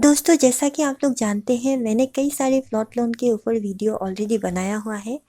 दोस्तों, जैसा कि आप लोग जानते हैं, मैंने कई सारे प्लॉट लोन के ऊपर वीडियो ऑलरेडी बनाया हुआ है।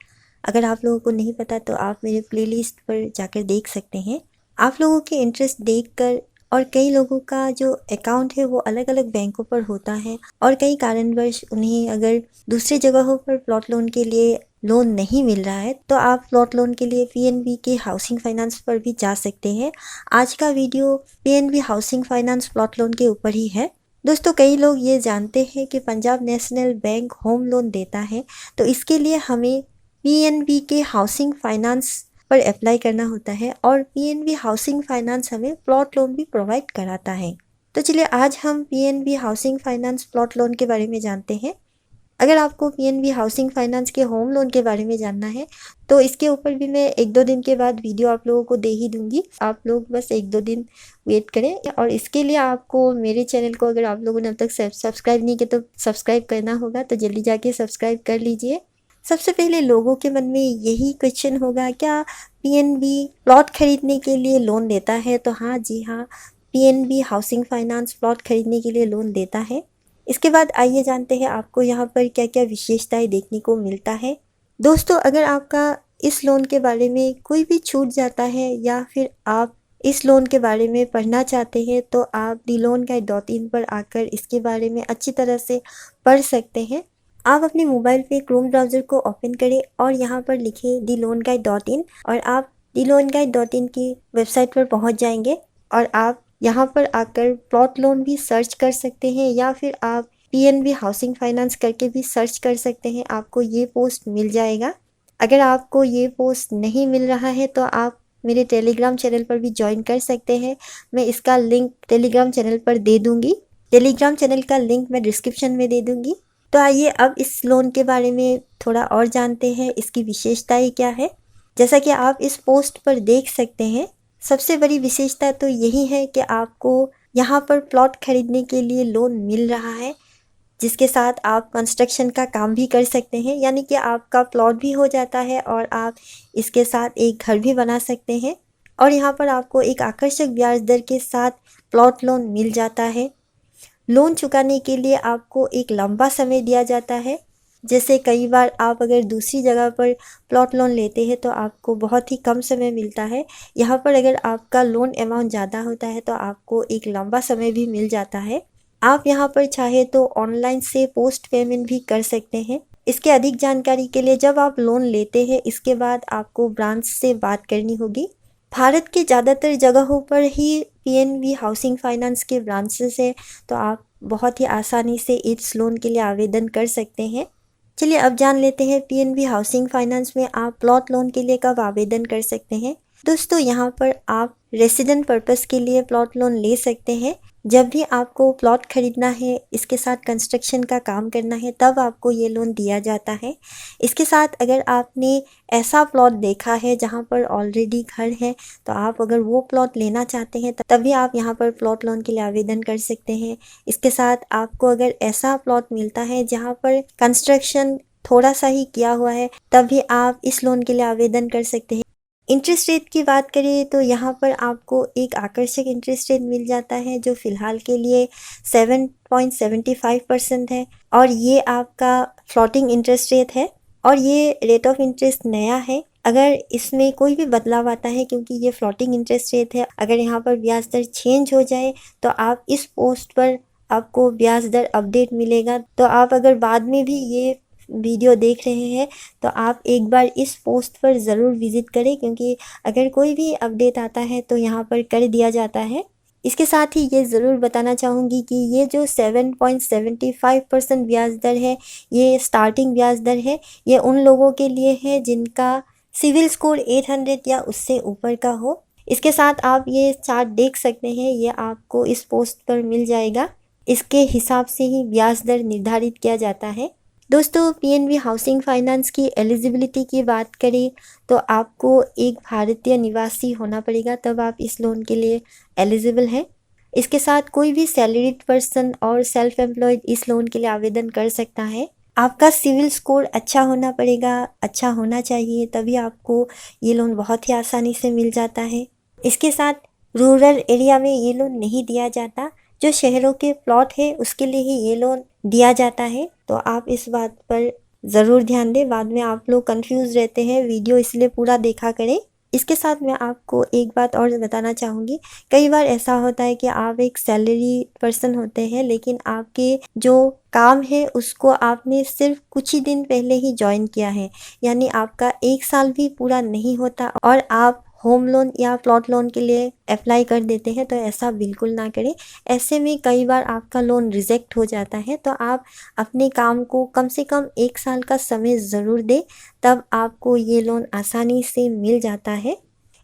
अगर आप लोगों को नहीं पता तो आप मेरे प्लेलिस्ट पर जाकर देख सकते हैं। आप लोगों के इंटरेस्ट देखकर और कई लोगों का जो अकाउंट है वो अलग अलग बैंकों पर होता है और कई कारणवश उन्हें अगर दूसरी जगहों पर प्लॉट लोन के लिए लोन नहीं मिल रहा है तो आप प्लॉट लोन के लिए पीएनबी के हाउसिंग फाइनेंस पर भी जा सकते हैं। आज का video PNB housing finance plot loan के ऊपर ही है। दोस्तों, कई लोग ये जानते हैं कि Punjab national bank home loan देता है, तो इसके लिए हमें पीएनबी के हाउसिंग फाइनेंस पर अप्लाई करना होता है और पीएनबी हाउसिंग फाइनेंस हमें प्लॉट लोन भी प्रोवाइड कराता है। तो चलिए आज हम PNB housing finance plot loan के बारे में जानते हैं। अगर आपको पीएनबी हाउसिंग फाइनेंस के होम लोन के बारे में जानना है तो इसके ऊपर भी मैं 1-2 दिन के बाद वीडियो आप लोगों को दे ही दूंगी। आप लोग बस 1-2 दिन वेट करें और इसके लिए आपको मेरे चैनल को अगर आप लोगों ने अब तक सब्सक्राइब नहीं किया तो सब्सक्राइब करना होगा, तो जल्दी जाके सब्सक्राइब कर लीजिए। सबसे पहले लोगों के मन में यही क्वेश्चन होगा, क्या पीएनबी प्लॉट खरीदने के लिए लोन देता है? तो हाँ जी हाँ, पीएनबी हाउसिंग फाइनेंस प्लॉट खरीदने के लिए लोन देता है। इसके बाद आइए जानते हैं आपको यहाँ पर क्या क्या विशेषताएं देखने को मिलता है। दोस्तों, अगर आपका इस लोन के बारे में कोई भी छूट जाता है या फिर आप इस लोन के बारे में पढ़ना चाहते हैं तो आप दी लोन गाइड.in पर आकर इसके बारे में अच्छी तरह से पढ़ सकते हैं। आप अपने मोबाइल पे क्रोम ब्राउज़र को ओपन करें और यहाँ पर लिखें दी लोन गाइड.in और आप दी लोन गाइड.in की वेबसाइट पर पहुँच जाएंगे और आप यहाँ पर आकर प्लॉट लोन भी सर्च कर सकते हैं या फिर आप पीएनबी हाउसिंग फाइनेंस करके भी सर्च कर सकते हैं। आपको ये पोस्ट मिल जाएगा। अगर आपको ये पोस्ट नहीं मिल रहा है तो आप मेरे टेलीग्राम चैनल पर भी ज्वाइन कर सकते हैं। मैं इसका लिंक टेलीग्राम चैनल पर दे दूंगी। टेलीग्राम चैनल का लिंक मैं डिस्क्रिप्शन में दे दूंगी। तो आइए अब इस लोन के बारे में थोड़ा और जानते हैं, इसकी विशेषताएं क्या है। जैसा कि आप इस पोस्ट पर देख सकते हैं, सबसे बड़ी विशेषता तो यही है कि आपको यहाँ पर प्लॉट खरीदने के लिए लोन मिल रहा है, जिसके साथ आप कंस्ट्रक्शन का काम भी कर सकते हैं, यानी कि आपका प्लॉट भी हो जाता है और आप इसके साथ एक घर भी बना सकते हैं। और यहाँ पर आपको एक आकर्षक ब्याज दर के साथ प्लॉट लोन मिल जाता है। लोन चुकाने के लिए आपको एक लंबा समय दिया जाता है। जैसे कई बार आप अगर दूसरी जगह पर प्लॉट लोन लेते हैं तो आपको बहुत ही कम समय मिलता है। यहाँ पर अगर आपका लोन अमाउंट ज़्यादा होता है तो आपको एक लंबा समय भी मिल जाता है। आप यहाँ पर चाहे तो ऑनलाइन से पोस्ट पेमेंट भी कर सकते हैं। इसके अधिक जानकारी के लिए जब आप लोन लेते हैं इसके बाद आपको ब्रांच से बात करनी होगी। भारत के ज़्यादातर जगहों पर ही पीएनबी हाउसिंग फाइनेंस के ब्रांचेस है, तो आप बहुत ही आसानी से इस लोन के लिए आवेदन कर सकते हैं। चलिए अब जान लेते हैं पीएनबी हाउसिंग फाइनेंस में आप प्लॉट लोन के लिए कब आवेदन कर सकते हैं। दोस्तों, यहाँ पर आप रेसिडेंट पर्पस के लिए प्लॉट लोन ले सकते हैं। जब भी आपको प्लॉट खरीदना है, इसके साथ कंस्ट्रक्शन का काम करना है, तब आपको ये लोन दिया जाता है। इसके साथ अगर आपने ऐसा प्लॉट देखा है जहाँ पर ऑलरेडी घर है तो आप अगर वो प्लॉट लेना चाहते हैं तभी आप यहाँ पर प्लॉट लोन के लिए आवेदन कर सकते हैं। इसके साथ आपको अगर ऐसा प्लॉट मिलता है जहाँ पर कंस्ट्रक्शन थोड़ा सा ही किया हुआ है तभी आप इस लोन के लिए आवेदन कर सकते हैं। इंटरेस्ट रेट की बात करें तो यहाँ पर आपको एक आकर्षक इंटरेस्ट रेट मिल जाता है जो फ़िलहाल के लिए 7.75% है और ये आपका फ्लोटिंग इंटरेस्ट रेट है और ये रेट ऑफ इंटरेस्ट नया है। अगर इसमें कोई भी बदलाव आता है, क्योंकि ये फ्लोटिंग इंटरेस्ट रेट है, अगर यहाँ पर ब्याज दर चेंज हो जाए तो आप इस पोस्ट पर आपको ब्याज दर अपडेट मिलेगा। तो आप अगर बाद में भी ये वीडियो देख रहे हैं तो आप एक बार इस पोस्ट पर ज़रूर विज़िट करें, क्योंकि अगर कोई भी अपडेट आता है तो यहाँ पर कर दिया जाता है। इसके साथ ही ये ज़रूर बताना चाहूँगी कि ये जो 7.75% ब्याज दर है, ये स्टार्टिंग ब्याज दर है। ये उन लोगों के लिए है जिनका सिविल स्कोर 800 या उससे ऊपर का हो। इसके साथ आप ये चार्ट देख सकते हैं, ये आपको इस पोस्ट पर मिल जाएगा। इसके हिसाब से ही ब्याज दर निर्धारित किया जाता है। दोस्तों, पीएनबी हाउसिंग फाइनेंस की एलिजिबिलिटी की बात करें तो आपको एक भारतीय निवासी होना पड़ेगा, तब आप इस लोन के लिए एलिजिबल हैं। इसके साथ कोई भी सैलरीड पर्सन और सेल्फ एम्प्लॉयड इस लोन के लिए आवेदन कर सकता है। आपका सिविल स्कोर अच्छा होना पड़ेगा, अच्छा होना चाहिए, तभी आपको ये लोन बहुत ही आसानी से मिल जाता है। इसके साथ रूरल एरिया में ये लोन नहीं दिया जाता। जो शहरों के प्लॉट है उसके लिए ही ये लोन दिया जाता है। तो आप इस बात पर ज़रूर ध्यान दें, बाद में आप लोग कंफ्यूज रहते हैं। वीडियो इसलिए पूरा देखा करें। इसके साथ मैं आपको एक बात और बताना चाहूँगी, कई बार ऐसा होता है कि आप एक सैलरी पर्सन होते हैं, लेकिन आपके जो काम है उसको आपने सिर्फ कुछ ही दिन पहले ही ज्वाइन किया है, यानी आपका 1 साल भी पूरा नहीं होता और आप होम लोन या प्लॉट लोन के लिए अप्लाई कर देते हैं। तो ऐसा बिल्कुल ना करें। ऐसे में कई बार आपका लोन रिजेक्ट हो जाता है। तो आप अपने काम को कम से कम 1 साल का समय ज़रूर दें, तब आपको ये लोन आसानी से मिल जाता है।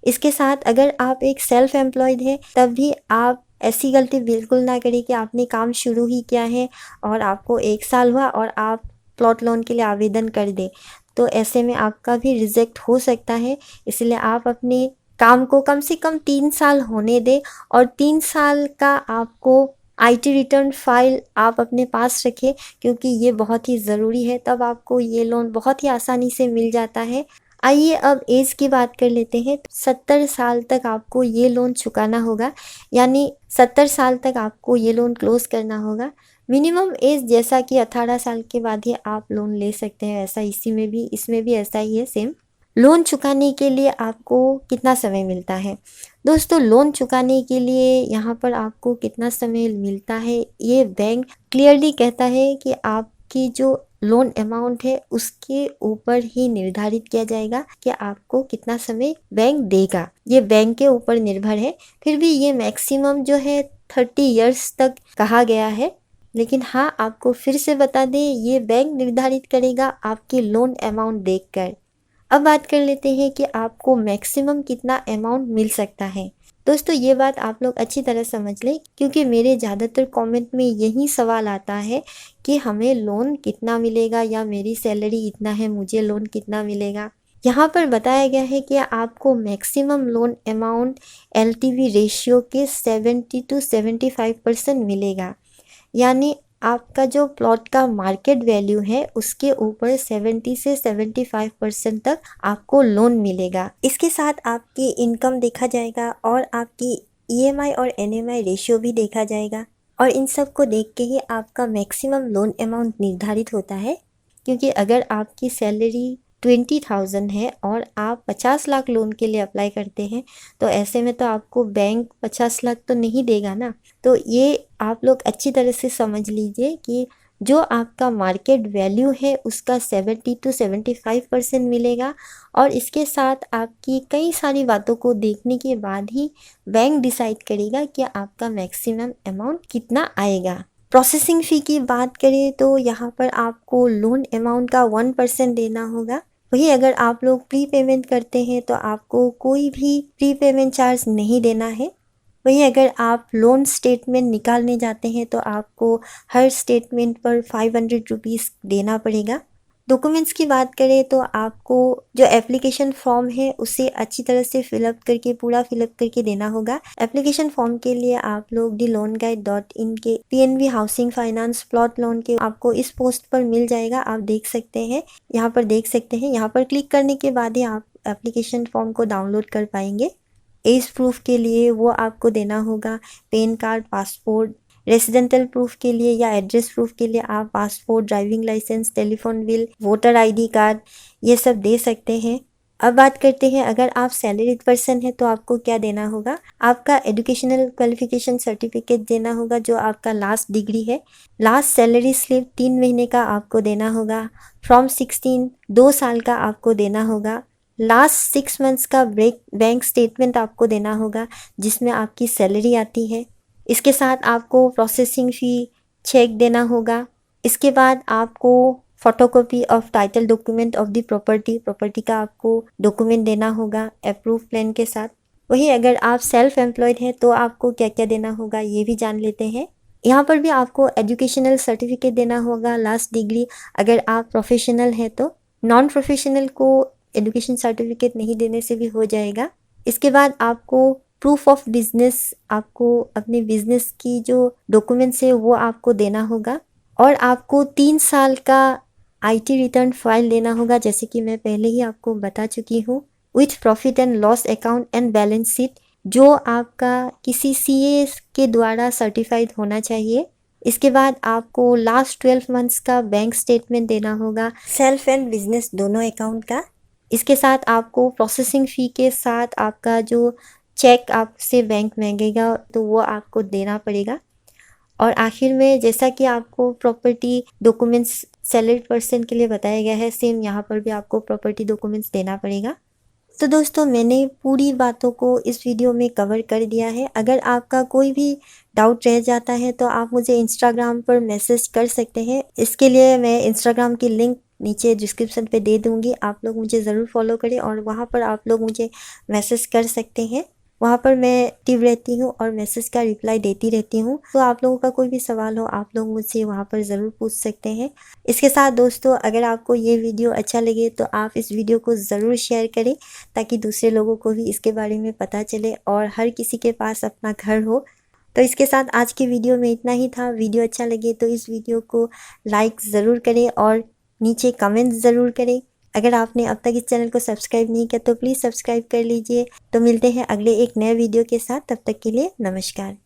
इसके साथ अगर आप एक सेल्फ एम्प्लॉयड हैं, तब भी आप ऐसी गलती बिल्कुल ना करें कि आपने काम शुरू ही किया है और आपको 1 साल हुआ और आप प्लॉट लोन के लिए आवेदन कर दें। तो ऐसे में आपका भी रिजेक्ट हो सकता है। इसलिए आप अपने काम को कम से कम 3 साल होने दें और 3 साल का आपको IT रिटर्न फाइल आप अपने पास रखें, क्योंकि ये बहुत ही ज़रूरी है। तब आपको ये लोन बहुत ही आसानी से मिल जाता है। आइए अब एज की बात कर लेते हैं। 70 साल तक आपको ये लोन चुकाना होगा, यानी 70 साल तक आपको ये लोन क्लोज करना होगा। मिनिमम एज जैसा कि 18 साल के बाद ही आप लोन ले सकते हैं, ऐसा इसमें भी ऐसा ही है सेम। लोन चुकाने के लिए आपको कितना समय मिलता है? दोस्तों, लोन चुकाने के लिए यहाँ पर आपको कितना समय मिलता है, ये बैंक क्लियरली कहता है कि आपकी जो लोन अमाउंट है उसके ऊपर ही निर्धारित किया जाएगा कि आपको कितना समय बैंक देगा। ये बैंक के ऊपर निर्भर है। फिर भी ये मैक्सिमम जो है 30 इयर्स तक कहा गया है। लेकिन हाँ, आपको फिर से बता दें, ये बैंक निर्धारित करेगा आपकी लोन अमाउंट देखकर। अब बात कर लेते हैं कि आपको मैक्सिमम कितना अमाउंट मिल सकता है। दोस्तों, ये बात आप लोग अच्छी तरह समझ लें, क्योंकि मेरे ज़्यादातर कमेंट में यही सवाल आता है कि हमें लोन कितना मिलेगा, या मेरी सैलरी इतना है मुझे लोन कितना मिलेगा। यहाँ पर बताया गया है कि आपको maximum loan amount LTV ratio के 70 to 75% मिलेगा, यानी आपका जो प्लॉट का मार्केट वैल्यू है उसके ऊपर 70 से 75% तक आपको लोन मिलेगा। इसके साथ आपकी इनकम देखा जाएगा और आपकी EMI और NMI रेशियो भी देखा जाएगा, और इन सब को देख के ही आपका मैक्सिमम लोन अमाउंट निर्धारित होता है। क्योंकि अगर आपकी सैलरी 20,000 है और आप 50 लाख लोन के लिए अप्लाई करते हैं, तो ऐसे में तो आपको बैंक 50 लाख तो नहीं देगा ना। तो ये आप लोग अच्छी तरह से समझ लीजिए कि जो आपका मार्केट वैल्यू है उसका 70 to 75% मिलेगा, और इसके साथ आपकी कई सारी बातों को देखने के बाद ही बैंक डिसाइड करेगा कि आपका मैक्सिमम अमाउंट कितना आएगा। प्रोसेसिंग फ़ी की बात करें तो यहाँ पर आपको लोन अमाउंट का 1% देना होगा। वहीं अगर आप लोग प्री पेमेंट करते हैं तो आपको कोई भी प्री पेमेंट चार्ज नहीं देना है। वहीं अगर आप लोन स्टेटमेंट निकालने जाते हैं तो आपको हर स्टेटमेंट पर 500 रुपीज़ देना पड़ेगा। डॉक्यूमेंट्स की बात करें तो आपको जो एप्लीकेशन फॉर्म है उसे अच्छी तरह से पूरा फिलअप करके देना होगा। एप्लीकेशन फॉर्म के लिए आप लोग theloanguide.in के PNB housing finance plot loan के आपको इस पोस्ट पर मिल जाएगा। आप देख सकते हैं, यहाँ पर क्लिक करने के बाद ही आप एप्लीकेशन फॉर्म को डाउनलोड कर पाएंगे। एज प्रूफ के लिए वो आपको देना होगा PAN card, passport. Residential proof के लिए या एड्रेस प्रूफ के लिए आप passport, driving licence, telephone bill, voter ID card, ये सब दे सकते हैं। अब बात करते हैं, अगर आप सैलरीड पर्सन है तो आपको क्या देना होगा। आपका एजुकेशनल क्वालिफिकेशन सर्टिफिकेट देना होगा, जो आपका लास्ट डिग्री है। लास्ट सैलरी स्लिप 3 महीने का आपको देना होगा। फ्रॉम 16 2 साल का आपको देना होगा। लास्ट 6 मंथ्स का बैंक स्टेटमेंट आपको देना होगा, जिसमें आपकी सैलरी आती है। इसके साथ आपको प्रोसेसिंग फ़ी चेक देना होगा। इसके बाद आपको photocopy of title document of the property का आपको डॉक्यूमेंट देना होगा अप्रूव प्लान के साथ। वहीं अगर आप सेल्फ एम्प्लॉयड हैं तो आपको क्या क्या देना होगा ये भी जान लेते हैं। यहाँ पर भी आपको एजुकेशनल सर्टिफिकेट देना होगा, लास्ट डिग्री। अगर आप प्रोफेशनल हैं तो, नॉन प्रोफेशनल को एजुकेशन सर्टिफिकेट नहीं देने से भी हो जाएगा। इसके बाद आपको प्रूफ ऑफ बिजनेस, आपको अपने बिजनेस की जो डॉक्यूमेंट्स है वो आपको देना होगा, और आपको 3 साल का IT रिटर्न फाइल देना होगा, जैसे कि मैं पहले ही आपको बता चुकी हूँ, with profit and loss account and balance sheet. जो आपका किसी सीए के द्वारा सर्टिफाइड होना चाहिए। इसके बाद आपको लास्ट 12 मंथ्स का बैंक स्टेटमेंट देना होगा, सेल्फ एंड बिजनेस दोनों अकाउंट का। इसके साथ आपको प्रोसेसिंग फ़ी के साथ आपका जो चेक आपसे बैंक मांगेगा तो वो आपको देना पड़ेगा। और आखिर में जैसा कि आपको प्रॉपर्टी डॉक्यूमेंट्स सैलरीड पर्सन के लिए बताया गया है, सेम यहाँ पर भी आपको प्रॉपर्टी डॉक्यूमेंट्स देना पड़ेगा। तो दोस्तों मैंने पूरी बातों को इस वीडियो में कवर कर दिया है। अगर आपका कोई भी डाउट रह जाता है तो आप मुझे इंस्टाग्राम पर मैसेज कर सकते हैं। इसके लिए मैं इंस्टाग्राम की लिंक नीचे डिस्क्रिप्शन पे दे दूँगी, आप लोग मुझे ज़रूर फॉलो करें और वहाँ पर आप लोग मुझे मैसेज कर सकते हैं। वहाँ पर मैं एक्टिव रहती हूँ और मैसेज का रिप्लाई देती रहती हूँ। तो आप लोगों का कोई भी सवाल हो आप लोग मुझसे वहाँ पर ज़रूर पूछ सकते हैं। इसके साथ दोस्तों अगर आपको ये वीडियो अच्छा लगे तो आप इस वीडियो को ज़रूर शेयर करें ताकि दूसरे लोगों को भी इसके बारे में पता चले और हर किसी के पास अपना घर हो। तो इसके साथ आज की वीडियो में इतना ही था। वीडियो अच्छा लगे तो इस वीडियो को लाइक ज़रूर करें और नीचे कमेंट ज़रूर करें। अगर आपने अब तक इस चैनल को सब्सक्राइब नहीं किया तो प्लीज़ सब्सक्राइब कर लीजिए। तो मिलते हैं अगले एक नए वीडियो के साथ, तब तक के लिए नमस्कार।